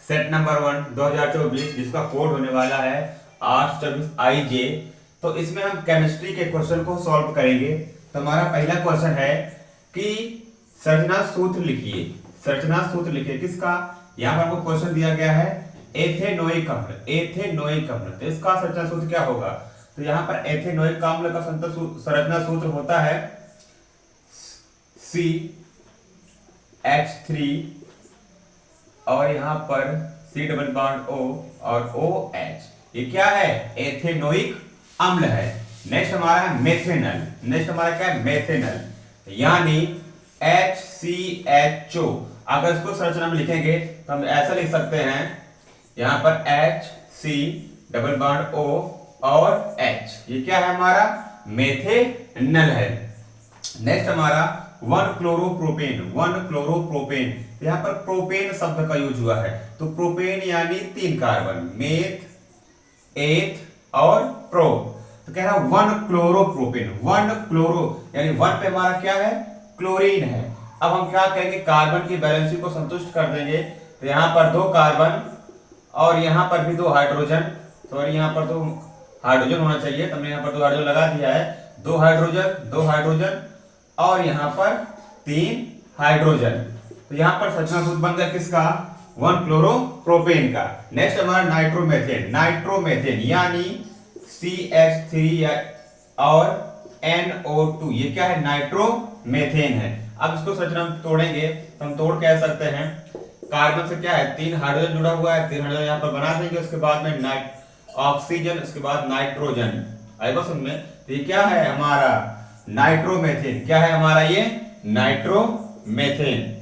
Set number 1 2024 जिसका code होने वाला है 824IJ। तो इसमें हम केमिस्ट्री के क्वेश्चन को सॉल्व करेंगे। तो हमारा पहला क्वेश्चन है कि संरचना सूत्र लिखिए। संरचना सूत्र लिखिए किसका? यहाँ पर हमको क्वेश्चन दिया गया है एथेनोइक अम्ल। एथेनोइक अम्ल, तो इसका संरचना सूत्र क्या होगा? तो यहाँ पर एथेनोइक अम्ल का संरचना सूत्र होता है CH3 और यहाँ पर C डबल बॉन्ड O और OH। ये क्या है? एथेनोइक अम्ल है। नेक्स्ट हमारा है मेथेनल। नेक्स्ट हमारा क्या है? मेथेनल, यानी HCHO। अगर इसको संरचना में लिखेंगे तो हम ऐसा लिख सकते हैं, यहाँ पर HC डबल बॉन्ड O और H। ये क्या है? हमारा मेथेनल है। नेक्स्ट हमारा 1-क्लोरोप्रोपेन। 1-क्लोरोप्रोपेन, यहाँ पर प्रोपेन शब्द का यूज हुआ है। तो प्रोपेन यानी 3 कार्बन, मेथ, एथ और प्रो। तो कह रहा है 1-क्लोरोप्रोपेन। 1-क्लोरो यानी 1 पे हमारा क्या है? क्लोरीन है। अब हम क्या कहेंगे? कार्बन की बैलेंसी को संतुष्ट कर देंगे। तो यहाँ पर 2 कार्बन और यहाँ पर भी 2 हाइड्रोजन। सॉरी, यहाँ पर 2 हाइड्रोजन होना चाहिए, तो हमने यहाँ पर 2 हाइड्रोजन लगा दिया है। 2 हाइड्रोजन, 2 हाइड्रोजन और यहाँ पर 3 हाइड्रोजन। तो यहाँ पर संरचना सूत्र बन गया किसका? 1-क्लोरोप्रोपेन का। नेक्स्ट हमारा नाइट्रोमेथेन। नाइट्रोमेथेन यानी CH3 और NO2। ये क्या है? नाइट्रोमेथेन है। अब इसको संरचना में तोड़ेंगे तो हम तोड़ कह सकते हैं, कार्बन से क्या है? 3 हाइड्रोजन जुड़ा हुआ है, 3 हाइड्रोजन यहाँ पर बना देंगे। उसके बाद में ऑक्सीजन, उसके बाद नाइट्रोजन। आई बस उनमें, तो ये क्या है? हमारा नाइट्रोमेथेन। क्या है हमारा? ये नाइट्रोमेथेन।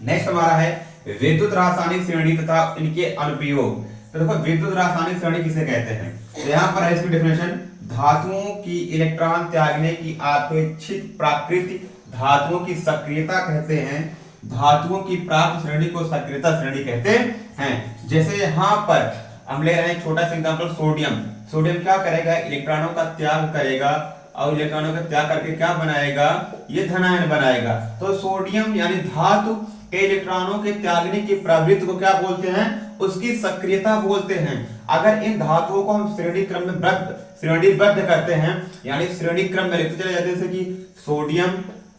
नेक्स्ट हमारा है विद्युत रासायनिक श्रेणी तथा इनके अनुप्रयोग। तो देखो, विद्युत रासायनिक श्रेणी किसे कहते हैं? तो यहाँ पर है इसकी डेफिनेशन, धातुओं की इलेक्ट्रॉन त्यागने की अपेक्षित प्रकृति धातुओं की सक्रियता कहते हैं। धातुओं की प्राप्त श्रेणी को सक्रियता श्रेणी कहते हैं। जैसे यहाँ पर हम ले रहे हैं छोटा सा एग्जांपल, सोडियम। सोडियम क्या करेगा? इलेक्ट्रॉनों का त्याग करेगा और इलेक्ट्रॉनों का त्याग करके क्या बनाएगा? ये धनायन बनाएगा। तो सोडियम यानी धातु के इलेक्ट्रॉनों के त्यागने की प्रवृत्ति को क्या बोलते हैं? उसकी सक्रियता बोलते हैं। अगर इन धातुओं को हम श्रेणी क्रम में श्रेणीबद्ध करते हैं, यानी श्रेणी क्रम में लिखते चले जाते हैं, जैसे कि सोडियम,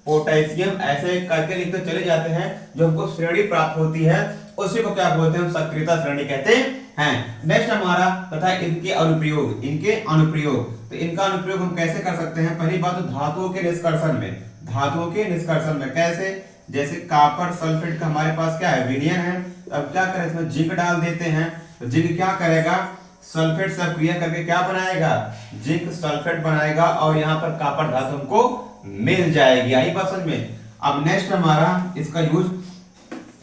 पोटेशियम, ऐसे करके लिखते चले जाते हैं, जो हमको श्रेणी प्राप्त होती है, उसी को क्या बोलते हैं? हम सक्रियता श्रेणी कहते हैं। नेक्स्ट हमारा तथा इनके अनुप्रयोग। इनके अनुप्रयोग, तो इनका अनुप्रयोग हम कैसे कर सकते हैं? पहली बात तो धातुओं के निष्कर्षण में। धातुओं के निष्कर्षण में कैसे? जैसे कॉपर सल्फेट का हमारे पास क्या है? विलयन है। अब क्या करें? इसमें जिंक डाल देते हैं, तो जिंक क्या करेगा? सल्फेट से क्रिया करके क्या बनाएगा? जिंक सल्फेट बनाएगा और यहाँ पर कॉपर धातु हमको मिल जाएगी। आई बात समझ में? अब नेक्स्ट हमारा इसका यूज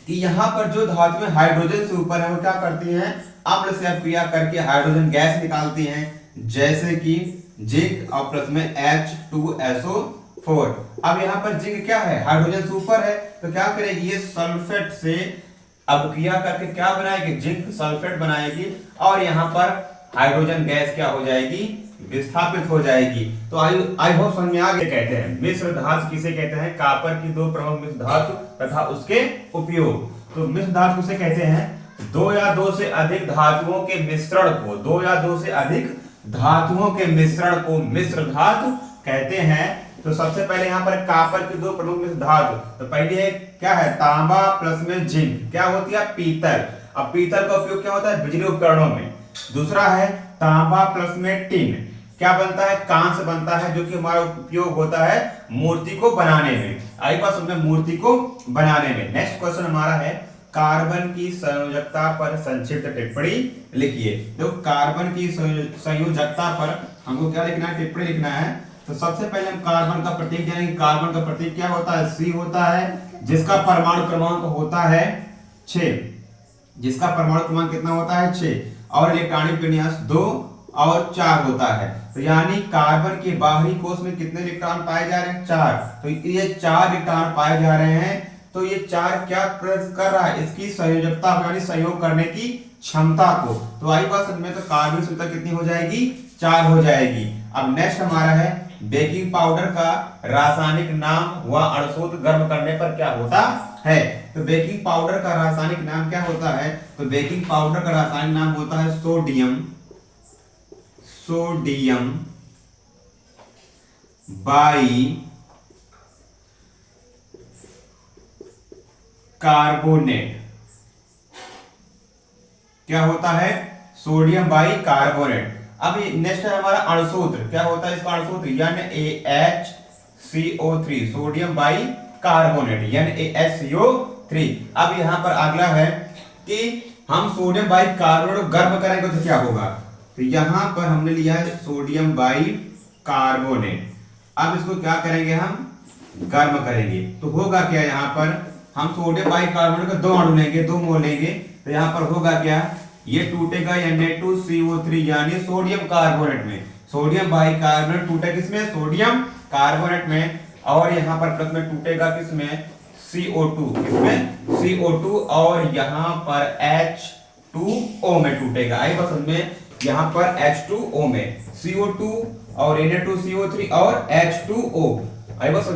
कि यहाँ पर जो धातुएं हाइड्रोजन से ऊपर है वो क्या करती हैं? अम्ल से क्रिया करके हाइड्रोजन गैस निकालती हैं, जैसे कि जिंक और प्लस में H2SO4। अब यहाँ पर जिंक क्या है? हाइड्रोजन से ऊपर है, तो क्या करेगी? ये सल्फेट से अपक्रिया करके क्या बनाएगी? जिंक सल्फेट बनाएगी और यहाँ पर हाइड्रोजन गैस क्या हो जाएगी? विस्थापित हो जाएगी। तो आई होप समझ में आ गया। कहते हैं मिश्र धातु किसे कहते हैं? कॉपर की 2 प्रमुख मिश्र धातु तथा उसके उपयोग। तो मिश्र धातु किसे कहते हैं? 2 या 2 से अधिक धातुओं के मिश्रण को, 2 या 2 से अधिक धातुओं के मिश्रण को मिश्र धातु कहते हैं। तो सबसे पहले यहाँ पर कॉपर की 2 प्रमुख मिश्र धातु, तो पहली है क्या है? तांबा प्लस में जिंक। क्या होती है? पीतल। अब पीतल का उपयोग क्या होता है? बिजली उपकरणों में। दूसरा है तांबा प्लस में टिन। क्या बनता है? कांस्य बनता है, जो कि हमारा उपयोग होता है मूर्ति को बनाने में। आई पास में मूर्ति को बनाने में। नेक्स्ट क्वेश्चन हमारा है कार्बन की संयोजकता पर संक्षिप्त टिप्पणी लिखिए। तो कार्बन की संयोजकता पर हमको क्या लिखना है? टिप्पणी लिखना है। तो सबसे पहले हम कार्बन का प्रतीक जानेंगे। कार्बन का प्रतीक क्या होता है? C होता है, जिसका परमाणु क्रमांक होता है 6। जिसका परमाणु क्रमांक कितना होता है? 6। और इलेक्ट्रॉनिक विन्यास 2 और 4 होता है। तो यानी कार्बन के बाहरी कोश में कितने इलेक्ट्रॉन पाए जा रहे हैं? 4। तो ये 4 इलेक्ट्रॉन पाए जा रहे हैं। तो ये 4 क्या प्रदर्शित कर रहा है? इसकी संयोजकता यानी संयोग करने की क्षमता को। तो आई बात समझ में? तो कार्बन संयोजकता कितनी हो जाएगी? 4 हो जाएगी। अब नेक्स्ट हमारा है बेकिंग पाउडर का रासायनिक नाम व अणुसूत्र गर्म करने पर क्या होता है। तो बेकिंग पाउडर का रासायनिक नाम क्या होता है? तो बेकिंग पाउडर का रासायनिक नाम होता है सोडियम बाई कार्बोनेट। क्या होता है? Sodium by carbonate. अब नेक्स्ट है हमारा अणुसूत्र। क्या होता है इसका अणुसूत्र? NaHCO3, sodium by carbonate, NaHCO3। अब यहां पर अगला है कि हम सोडियम बाई कार्बोनेट को गर्म करेंगे तो क्या होगा? तो यहां पर हमने लिया है सोडियम बाई कार्बोनेट। अब इसको क्या करेंगे? हम गर्म करेंगे तो होगा क्या? यहां पर हम सोडियम बाई कार्बोनेट का 2 अणु लेंगे, 2 मोल लेंगे, तो यहां पर होगा क्या? ये टूटेगा Na2CO3 यानी सोडियम कार्बोनेट में। सोडियम बाई कार्बोनेट टूटे किसमें? सोडियम कार्बोनेट में। और यहां पर प्लस में टूटेगा किसमें? CO2। किसमें? CO2। और यहां पर H2O में टूटेगा। आई बस में यहां पर H2O में CO2 और Na2CO3 और H2O। आई बस